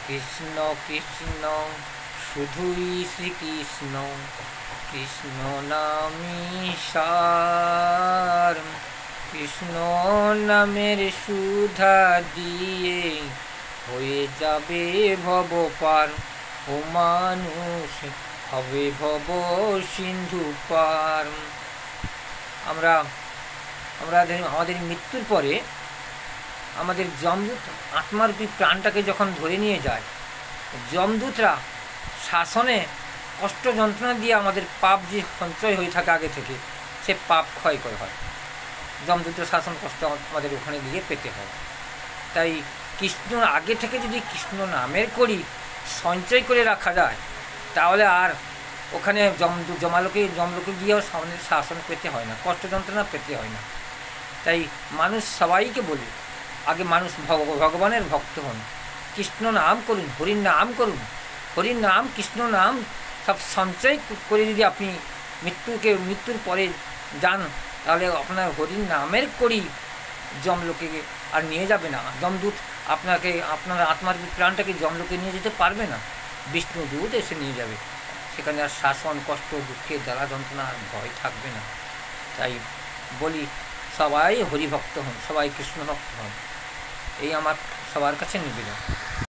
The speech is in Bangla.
কৃষ্ণ কৃষ্ণ শুধুই শ্রীকৃষ্ণ, কৃষ্ণ নামই সার। কৃষ্ণ নামের সুধা দিয়ে হয়ে যাবে ভব পার। ও মানুষ হবে ভব সিন্ধু পার। আমরা আমাদের মৃত্যুর পরে আমাদের যমদূত আত্মারূপী প্রাণটাকে যখন ধরে নিয়ে যায়, যমদূতরা শাসনে কষ্ট যন্ত্রণা দিয়ে আমাদের পাপ যে সঞ্চয় হয়ে থাকে আগে থেকে, সে পাপ ক্ষয় করে হয়। যমদূতের শাসন কষ্ট আমাদের ওখানে গিয়ে পেতে হয়। তাই কৃষ্ণ আগে থেকে যদি কৃষ্ণ নামের করি সঞ্চয় করে রাখা যায়, তাহলে আর ওখানে যমলোকে গিয়েও সামনের শাসন পেতে হয় না, কষ্ট যন্ত্রণা পেতে হয় না। তাই মানুষ সবাইকে বলি, আগে মানুষ ভগবানের ভক্ত হন, কৃষ্ণ নাম করুন, হরির নাম করুন। হরির নাম, কৃষ্ণ নাম সব সঞ্চয় করে যদি আপনি মৃত্যুর পরে যান, তাহলে আপনার হরির নামের করি যমলোকে আর নিয়ে যাবে না। যমদূত আপনার আত্মার প্রাণটাকে যমলোকে নিয়ে যেতে পারবে না, বিষ্ণুদূত এসে নিয়ে যাবে। সেখানে আর শাসন, কষ্ট, দুঃখের জ্বালা যন্ত্রণা আর ভয় থাকবে না। তাই বলি, সবাই হরিভক্ত হন, সবাই কৃষ্ণ ভক্ত হন, এই আমার সবার কাছে নিবেদন।